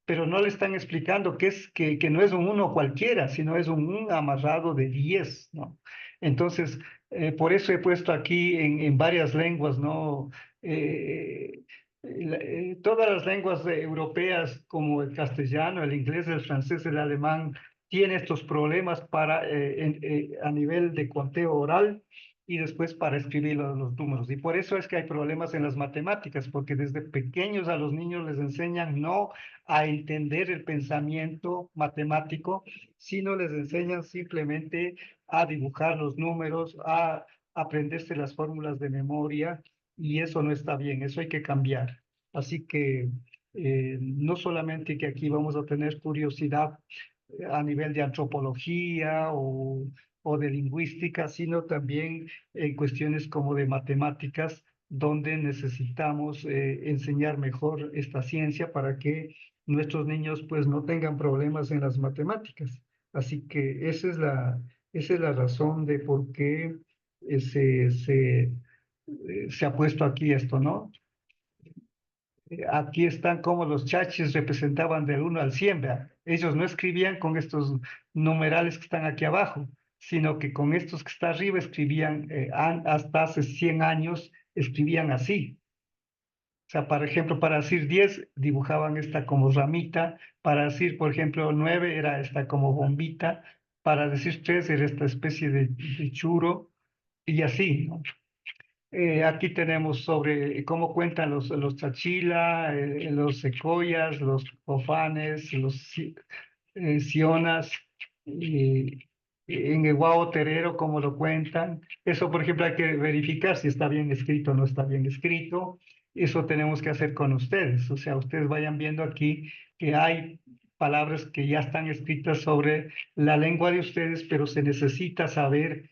S1: pero no le están explicando que no es un 1 cualquiera, sino es un amarrado de 10, ¿no? Entonces, por eso he puesto aquí en varias lenguas, ¿no? todas las lenguas europeas, como el castellano, el inglés, el francés, el alemán, tienen estos problemas a nivel de conteo oral y después para escribir los números. Y por eso es que hay problemas en las matemáticas, porque desde pequeños a los niños les enseñan no a entender el pensamiento matemático, sino les enseñan simplemente a dibujar los números, a aprenderse las fórmulas de memoria, y eso no está bien, eso hay que cambiar. Así que no solamente que aquí vamos a tener curiosidad a nivel de antropología o de lingüística, sino también en cuestiones como de matemáticas, donde necesitamos enseñar mejor esta ciencia para que nuestros niños pues no tengan problemas en las matemáticas. Así que esa es la razón de por qué se ha puesto aquí esto, ¿no? Aquí están como los chachis representaban del 1 al 100, ¿verdad? Ellos no escribían con estos numerales que están aquí abajo, sino que con estos que está arriba escribían, hasta hace 100 años, escribían así. O sea, por ejemplo, para decir 10 dibujaban esta como ramita, para decir, por ejemplo, 9 era esta como bombita, para decir 3 era esta especie de churo, y así, ¿no? Aquí tenemos sobre cómo cuentan los chachila, los secoyas, los cofanes, sionas, y en el Guao Terero, cómo lo cuentan. Eso, por ejemplo, hay que verificar si está bien escrito o no está bien escrito. Eso tenemos que hacer con ustedes. O sea, ustedes vayan viendo aquí que hay palabras que ya están escritas sobre la lengua de ustedes, pero se necesita saber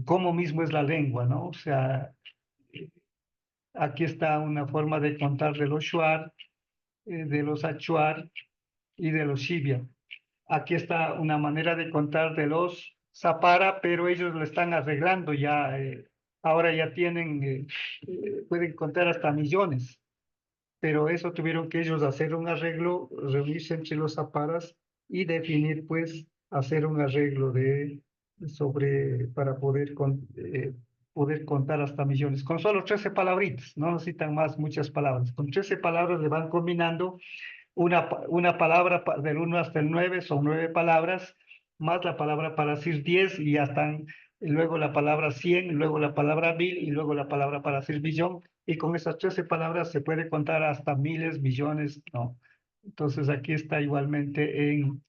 S1: cómo mismo es la lengua, ¿no? O sea, aquí está una forma de contar de los shuar, de los achuar y de los shibia. Aquí está una manera de contar de los zapara, pero ellos lo están arreglando ya. Ahora ya pueden contar hasta millones, pero eso tuvieron que ellos hacer un arreglo, reunirse entre los zaparas y definir, pues, hacer un arreglo para poder contar hasta millones. Con solo 13 palabritas, no necesitan más, muchas palabras. Con 13 palabras le van combinando una palabra del 1 hasta el 9, son 9 palabras, más la palabra para decir 10, y ya están, y luego la palabra 100, luego la palabra 1000, y luego la palabra para decir billón, y con esas 13 palabras se puede contar hasta miles, millones, ¿no? Entonces aquí está igualmente en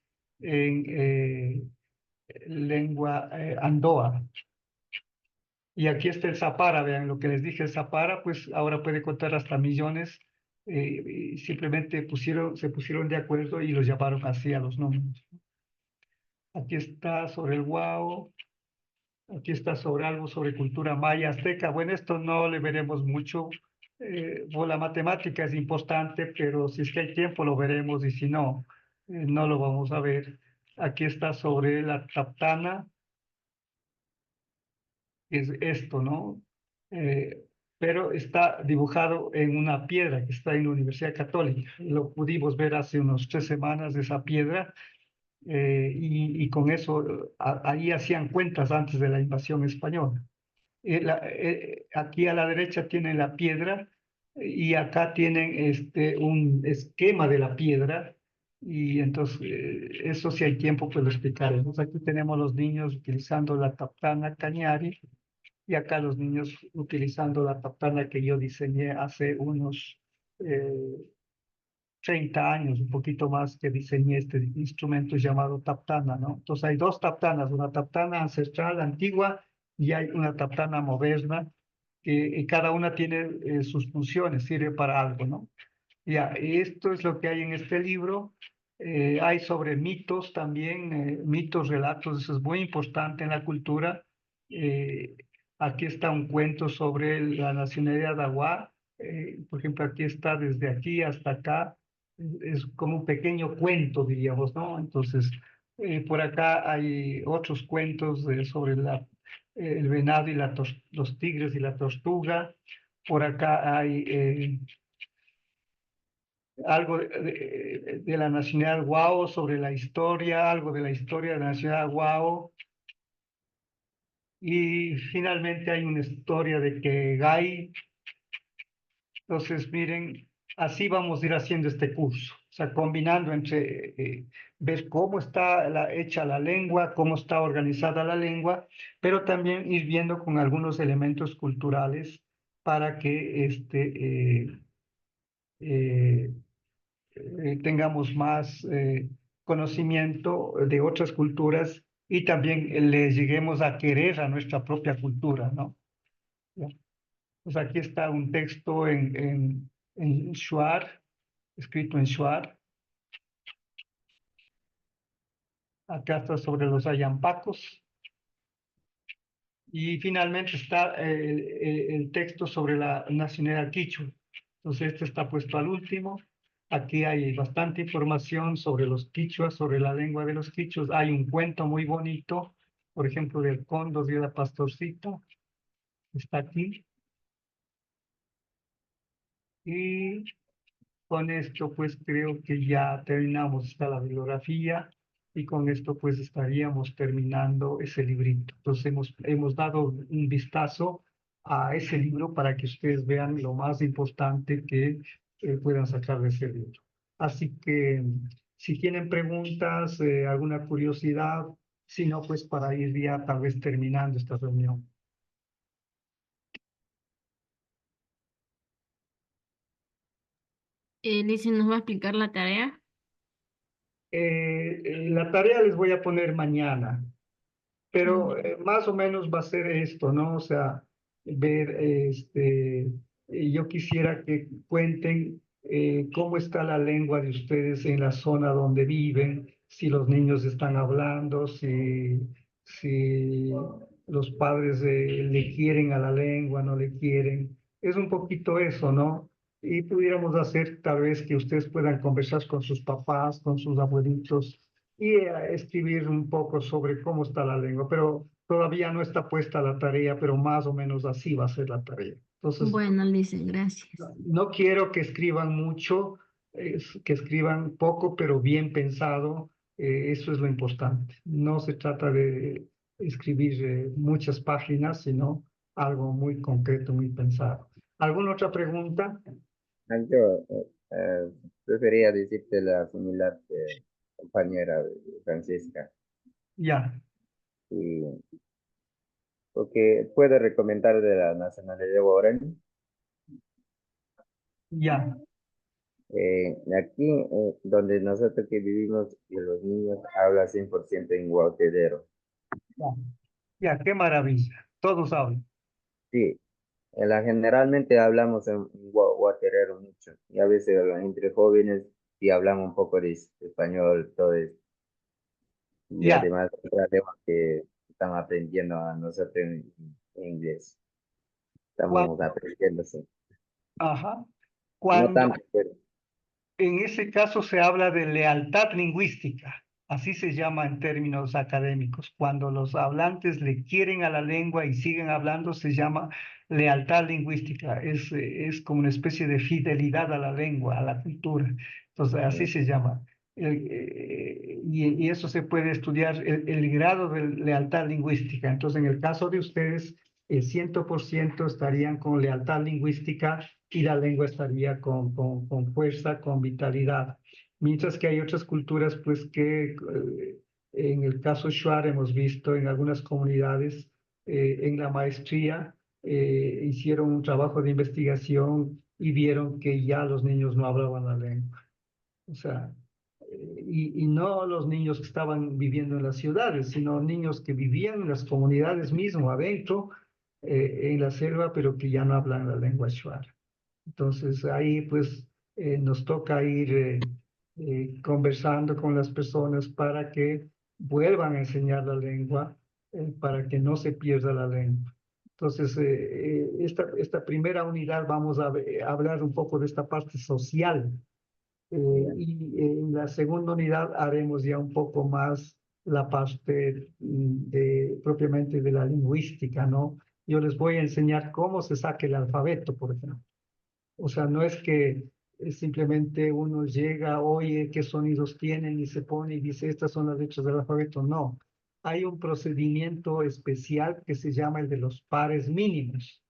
S1: lengua andoa. Y aquí está el Zapara, vean lo que les dije, el Zapara, pues ahora puede contar hasta millones, y simplemente se pusieron de acuerdo y los llamaron así a los números. Aquí está sobre el Guao, aquí está sobre algo sobre cultura maya, azteca. Bueno, esto no le veremos mucho, la matemática es importante, pero si es que hay tiempo lo veremos, y si no, no lo vamos a ver. Aquí está sobre la taptana, es esto, ¿no? Eh, pero está dibujado en una piedra que está en la Universidad Católica. Lo pudimos ver hace unos 3 semanas, esa piedra, y con eso ahí hacían cuentas antes de la invasión española. Aquí a la derecha tienen la piedra, y acá tienen un esquema de la piedra, y entonces eso, si hay tiempo pues lo explicaremos. Aquí tenemos los niños utilizando la taptana cañari, y acá los niños utilizando la taptana que yo diseñé hace unos 30 años, un poquito más, que diseñé este instrumento llamado taptana, ¿no? Entonces hay dos taptanas, una taptana ancestral antigua y hay una taptana moderna, que cada una tiene sus funciones, sirve para algo, ¿no? Ya, y esto es lo que hay en este libro. Hay sobre mitos también, mitos, relatos, eso es muy importante en la cultura. Eh, Aquí está un cuento sobre la nacionalidad de Agua. Por ejemplo, aquí está desde aquí hasta acá. Es como un pequeño cuento, diríamos, ¿no? Entonces, por acá hay otros cuentos sobre el venado y los tigres y la tortuga. Por acá hay algo de la nacionalidad Guao, sobre la historia, algo de la historia de la nacionalidad Guao. Y finalmente hay una historia de Kegai. Entonces, miren, así vamos a ir haciendo este curso, o sea, combinando entre ver cómo está hecha la lengua, cómo está organizada la lengua, pero también ir viendo con algunos elementos culturales para que eh, tengamos más conocimiento de otras culturas y también le lleguemos a querer a nuestra propia cultura, ¿no? ¿Ya? Pues aquí está un texto en Shuar, escrito en Shuar. Acá está sobre los ayampacos. Y finalmente está el texto sobre la nacionalidad quichua. Entonces, este está puesto al último. Aquí hay bastante información sobre los quichuas, sobre la lengua de los quichuas. Hay un cuento muy bonito, por ejemplo, del Cóndor y la Pastorcita. Está aquí. Y con esto, pues creo que ya terminamos esta la bibliografía y con esto, pues estaríamos terminando ese librito. Entonces, hemos dado un vistazo a ese libro para que ustedes vean lo más importante que puedan sacar de ese libro. Así que, si tienen preguntas, alguna curiosidad, si no, pues para ir ya tal vez terminando esta reunión.
S4: Lizy, ¿nos va a explicar la tarea?
S1: La tarea les voy a poner mañana. Pero
S4: Mm.
S1: más o menos va a ser esto, ¿no? O sea, ver, yo quisiera que cuenten cómo está la lengua de ustedes en la zona donde viven, si los niños están hablando, si los padres le quieren a la lengua, no le quieren. Es un poquito eso, ¿no? Y pudiéramos hacer tal vez que ustedes puedan conversar con sus papás, con sus abuelitos y escribir un poco sobre cómo está la lengua, pero todavía no está puesta la tarea, pero más o menos así va a ser la tarea. Entonces,
S4: Bueno, Lizy, gracias.
S1: no quiero que escriban mucho, que escriban poco, pero bien pensado, eso es lo importante. No se trata de escribir muchas páginas, sino algo muy concreto, muy pensado. ¿Alguna otra pregunta?
S2: Yo prefería decirte la similar compañera Francisca.
S1: Ya,
S2: Y porque puede recomendar de la nacionalidad de Guaraní.
S1: ya,
S2: Aquí, donde nosotros que vivimos, y los niños hablan 100% en guatemalteco.
S1: ya, ya, qué maravilla. Todos hablan.
S2: Sí, generalmente hablamos en guaterero mucho, y a veces entre jóvenes sí hablamos un poco de español, todo eso. Y
S1: Ya,
S2: además otra lengua que estamos aprendiendo a nosotros en inglés. Estamos
S1: cuando,
S2: aprendiendo, sí.
S1: ajá,
S2: No
S1: cuando
S2: tanto, pero
S1: en ese caso se habla de lealtad lingüística, así se llama en términos académicos. Cuando los hablantes le quieren a la lengua y siguen hablando, se llama lealtad lingüística. Es como una especie de fidelidad a la lengua, a la cultura. Entonces, así se llama. Y eso se puede estudiar el grado de lealtad lingüística. Entonces, en el caso de ustedes, el 100% estarían con lealtad lingüística y la lengua estaría con fuerza, con vitalidad. Mientras que hay otras culturas, pues que en el caso Shuar hemos visto en algunas comunidades, en la maestría, hicieron un trabajo de investigación y vieron que ya los niños no hablaban la lengua. O sea, y no los niños que estaban viviendo en las ciudades, sino niños que vivían en las comunidades mismo, adentro, en la selva, pero que ya no hablan la lengua Shuar. Entonces ahí pues nos toca ir conversando con las personas para que vuelvan a enseñar la lengua, para que no se pierda la lengua. Entonces, esta primera unidad vamos a hablar un poco de esta parte social
S2: ya,
S1: y en la segunda unidad haremos ya un poco más la parte propiamente de la lingüística, ¿no? Yo les voy a enseñar cómo se saca el alfabeto, por ejemplo. O sea, no es que simplemente uno llega, oye qué sonidos tienen y se pone y dice, estas son las letras del alfabeto. No, hay un procedimiento especial que se llama el de los pares mínimos.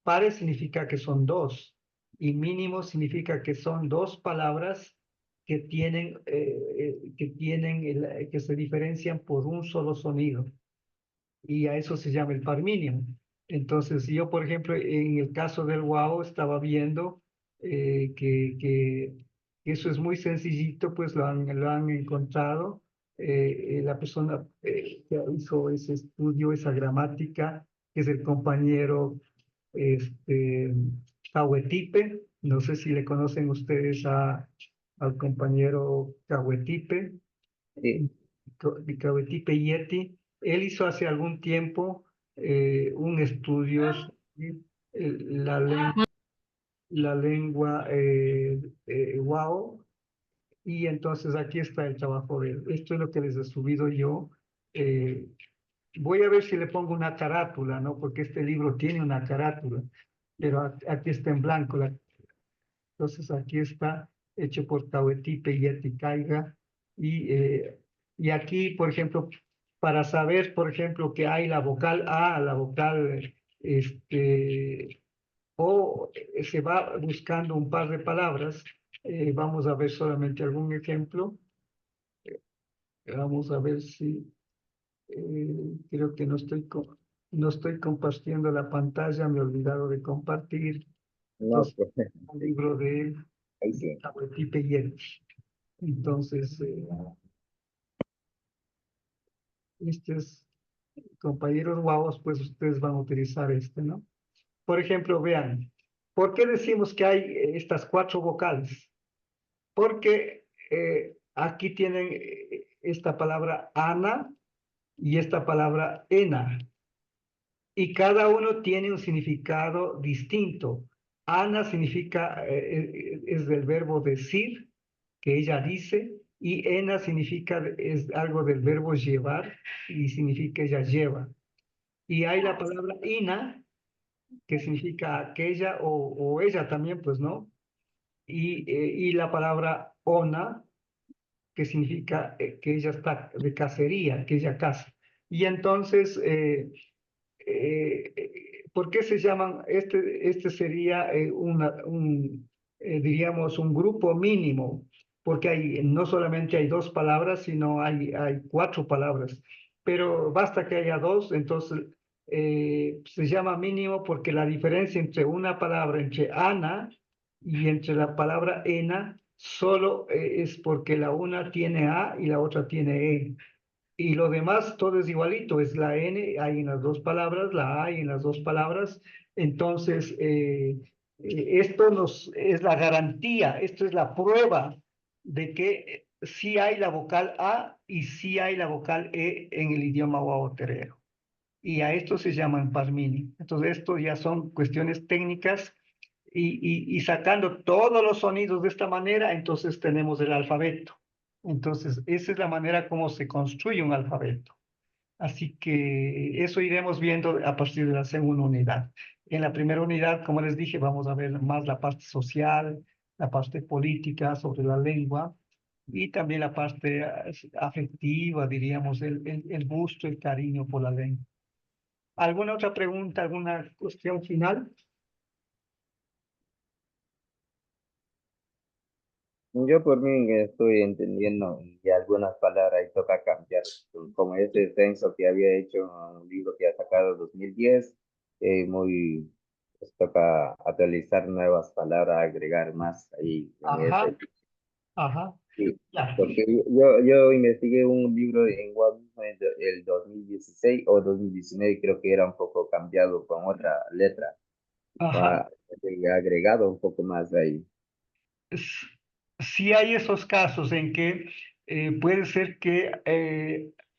S1: Pares significa que son dos. y mínimo significa que son dos palabras que que se diferencian por un solo sonido y a eso se llama el par mínimo. Entonces, yo, por ejemplo, en el caso del wow, estaba viendo que eso es muy sencillito, pues lo han encontrado. La persona que hizo ese estudio, esa gramática, que es el compañero este, Cahuetipe. No sé si le conocen ustedes al compañero Cahuetipe.
S2: Sí,
S1: Cahuetipe Yeti. Él hizo hace algún tiempo un estudio sobre la lengua Wao, y entonces aquí está el trabajo de él. Esto es lo que les he subido yo. Eh, Voy a ver si le pongo una carátula, ¿no? Porque este libro tiene una carátula, pero aquí está en blanco. Entonces aquí está hecho por Cahuetipe Yeti Caiga. Y aquí, por ejemplo, para saber, por ejemplo, que hay la vocal A, la vocal O, se va buscando un par de palabras. Vamos a ver solamente algún ejemplo. Vamos a ver si creo que no estoy compartiendo la pantalla, me he olvidado de compartir.
S2: no,
S1: Entonces,
S2: pues,
S1: un libro de
S2: ahí sí.
S1: Cahuetipe Yeti. Entonces, estos compañeros guavos, pues ustedes van a utilizar este, ¿no? Por ejemplo, vean, ¿por qué decimos que hay estas cuatro vocales? Porque aquí tienen esta palabra ana y esta palabra ena, y cada uno tiene un significado distinto. Ana significa, es del verbo decir, que ella dice, y ena significa, es algo del verbo llevar, y significa ella lleva. Y hay la palabra ina, que significa aquella o ella también, pues, ¿no? Y la palabra ona, que significa que ella está de cacería, que ella caza. Y entonces, ¿por qué se llaman? Este sería diríamos, un grupo mínimo, porque no solamente hay dos palabras, sino hay cuatro palabras, pero basta que haya dos, entonces se llama mínimo porque la diferencia entre una palabra, entre ana y entre la palabra ena, solo es porque la una tiene a y la otra tiene e. Y lo demás todo es igualito, es la N, hay en las dos palabras, la A hay en las dos palabras. Entonces, esto es la garantía, esto es la prueba de que sí hay la vocal A y sí hay la vocal E en el idioma guaoterero. Y a esto se llaman Parmini. Entonces, esto ya son cuestiones técnicas y sacando todos los sonidos de esta manera, entonces tenemos el alfabeto. Entonces, esa es la manera como se construye un alfabeto. Así que eso iremos viendo a partir de la segunda unidad. En la primera unidad, como les dije, vamos a ver más la parte social, la parte política sobre la lengua y también la parte afectiva, diríamos, el gusto, el cariño por la lengua. ¿Alguna otra pregunta, alguna cuestión final?
S2: Yo por mí estoy entendiendo y algunas palabras ahí toca cambiar, como ese censo que había hecho, un libro que ha sacado 2010, pues toca actualizar nuevas palabras, agregar más ahí en
S1: Ajá,
S2: ese.
S1: ajá,
S2: Sí,
S1: ya.
S2: porque yo investigué un libro en Word en el 2016 o 2019, creo que era un poco cambiado con otra letra,
S1: Ajá.
S2: ah, agregado un poco más ahí.
S1: s- Sí hay esos casos en que puede ser que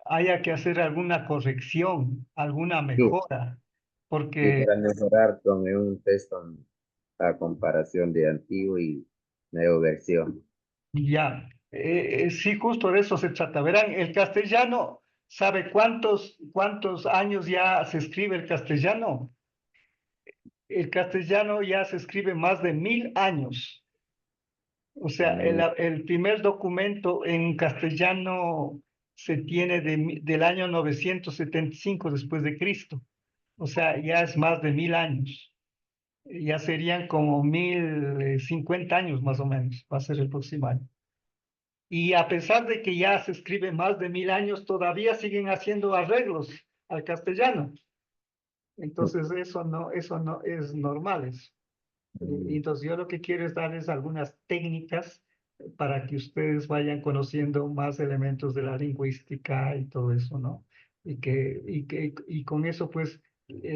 S1: haya que hacer alguna corrección, alguna
S2: Sí,
S1: mejora,
S2: sí,
S1: porque
S2: para mejorar con un texto a comparación de antiguo y nueva versión.
S1: ya, sí, justo de eso se trata. Verán, el castellano, ¿sabe cuántos años ya se escribe el castellano? El castellano ya se escribe más de 1000 años. O sea,
S2: Mm,
S1: el primer documento en castellano se tiene del año 975 después de Cristo. O sea, ya es más de 1000 años. Ya serían como 1050 años más o menos, va a ser el próximo año. Y a pesar de que ya se escribe más de 1000 años, todavía siguen haciendo arreglos al castellano. Entonces eso no es normal. Y entonces yo lo que quiero es darles algunas técnicas para que ustedes vayan conociendo más elementos de la lingüística y todo eso, ¿no? Y con eso pues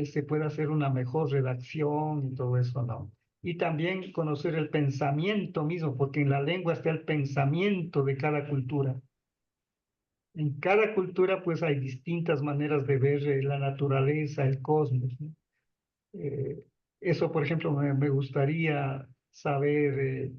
S1: se puede hacer una mejor redacción y todo eso, ¿no? Y también conocer el pensamiento mismo, porque en la lengua está el pensamiento de cada cultura. En cada cultura pues hay distintas maneras de ver la naturaleza, el cosmos, ¿no? Eh, Eso, por ejemplo, me gustaría saber,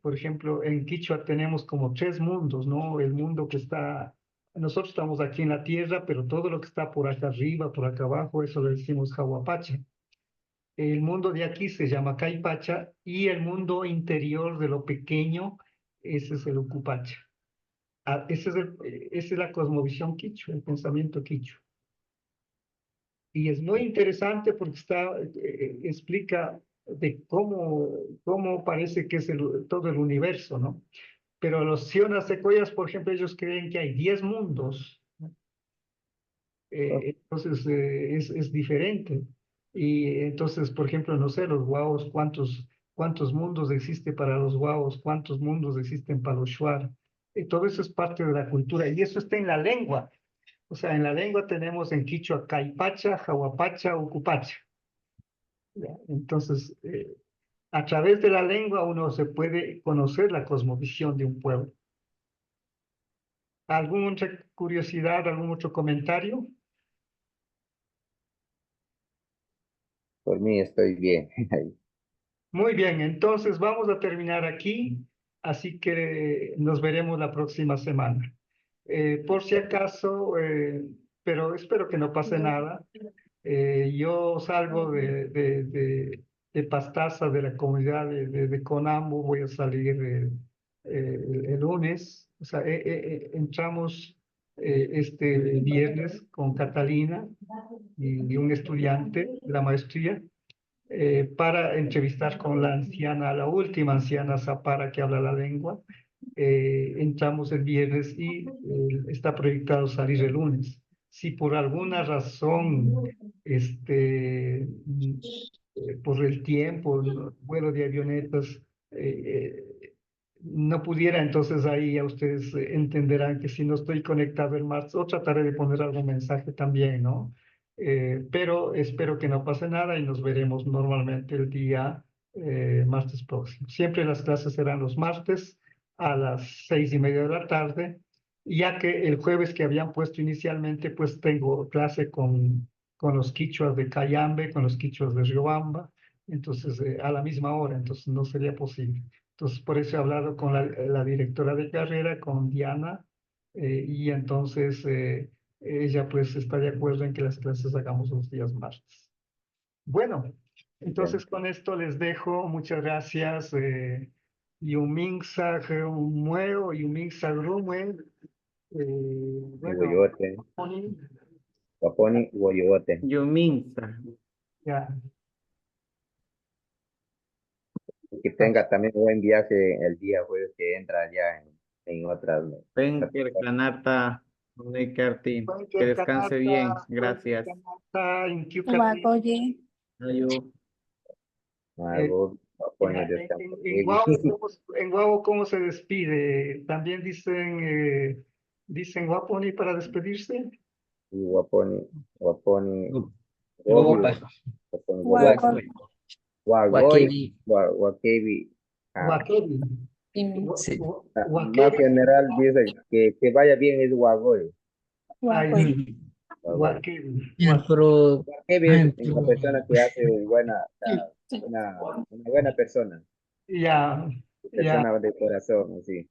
S1: por ejemplo, en Quichua tenemos como tres mundos, ¿no? El mundo que está, nosotros estamos aquí en la tierra, pero todo lo que está por acá arriba, por acá abajo, eso le decimos Jahuapacha. El mundo de aquí se llama Caipacha y el mundo interior de lo pequeño, ese es el Ucupacha. Esa es la cosmovisión quichua, el pensamiento quichua. Y es muy interesante porque explica de cómo parece que es todo el universo, ¿no? Pero los Sionas Secoyas, por ejemplo, ellos creen que hay 10 mundos, ¿no? Entonces es diferente. Y entonces, por ejemplo, no sé, los guaos, ¿cuántos mundos existe para los guaos? ¿Cuántos mundos existen para los shuar? Todo eso es parte de la cultura y eso está en la lengua. O sea, en la lengua tenemos en quichua caipacha, jahuapacha, ucupacha. ¿Ya? Entonces, a través de la lengua uno se puede conocer la cosmovisión de un pueblo. ¿Alguna otra curiosidad, algún otro comentario?
S2: Por mí estoy bien.
S1: Muy bien, entonces vamos a terminar aquí, así que nos veremos la próxima semana. Por si acaso, pero espero que no pase nada. Yo salgo de Pastaza, de la comunidad de Conambo, voy a salir el lunes. O sea, entramos este viernes con Catalina y un estudiante de la maestría para entrevistar con la anciana, la última anciana zapara que habla la lengua. Entramos el viernes y está proyectado salir el lunes. Si por alguna razón, por el tiempo, el vuelo de avionetas, no pudiera, entonces ahí ya ustedes entenderán que si no estoy conectado el martes, o trataré de poner algún mensaje también, ¿no? Pero espero que no pase nada y nos veremos normalmente el día martes próximo. Siempre las clases serán los martes a las 6:30 de la tarde, ya que el jueves que habían puesto inicialmente, pues tengo clase con los quichuas de Cayambe, con los quichuas de Riobamba, entonces a la misma hora, entonces no sería posible. Entonces, por eso he hablado con la directora de carrera, con Diana, y entonces ella pues está de acuerdo en que las clases hagamos los días martes. Bueno,
S2: Bien.
S1: entonces con esto les dejo. Muchas gracias. Yuminxa Mueo, Yuminxa Grume. Bueno,
S2: Hueyote,
S1: Moni,
S2: Guaponi, Hueyote.
S3: Yuminsa.
S1: ya,
S2: Que tenga también buen viaje el día jueves que entra ya en otras.
S3: Penker, Kanata, Kartin. Que
S1: Cuenca,
S3: descanse bien.
S1: Canata, Cuenca,
S3: Gracias.
S1: Canata, Intiucatán.
S5: Wagoye,
S3: Ayu.
S2: Algo, Guaponi,
S1: Ya, en
S2: descanse.
S1: Guau, en Guau, ¿cómo se despide? También dicen Guaponi para despedirse.
S2: Y Guaponi, Guaponi, Gobio,
S6: Gogopa,
S2: Guaponi, Gogopa,
S5: Wagoye,
S6: Wakoy,
S2: Guagoy,
S6: Wakebi,
S2: Wakebi.
S1: Guaquevi.
S5: Imi,
S6: sí.
S2: Más
S1: Guaquevi.
S2: general dice que vaya bien es Guagoy.
S5: Wagoye,
S2: Guagoy.
S1: Guaquevi.
S6: Ya, pero,
S2: Wakebi es
S6: ay,
S2: una
S6: pero,
S2: persona que hace una buena persona,
S1: Ya, ya,
S2: persona de corazón, así.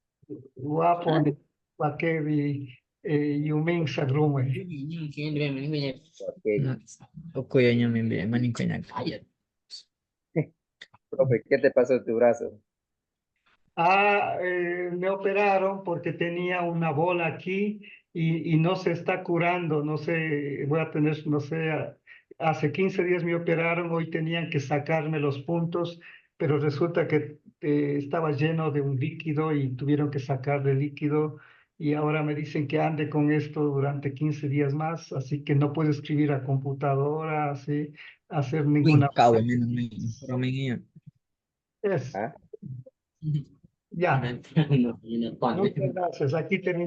S1: Guaponi, Guaquevi, Yumin Sagrume.
S2: Wakebi.
S6: Okoye nyamimbe, maninkonya.
S2: Profe, ¿qué te pasó en tu brazo?
S1: Me operaron porque tenía una bola aquí y no se está curando, no sé, voy a tener, no sé, hace 15 días me operaron, hoy tenían que sacarme los puntos, pero resulta que estaba lleno de un líquido y tuvieron que sacar el líquido y ahora me dicen que ande con esto durante 15 días más, así que no puedo escribir a computadora, así, hacer ninguna...
S6: Cago, pero me
S1: Es,
S2: ¿Ah?
S1: ya, muchas gracias, aquí termino.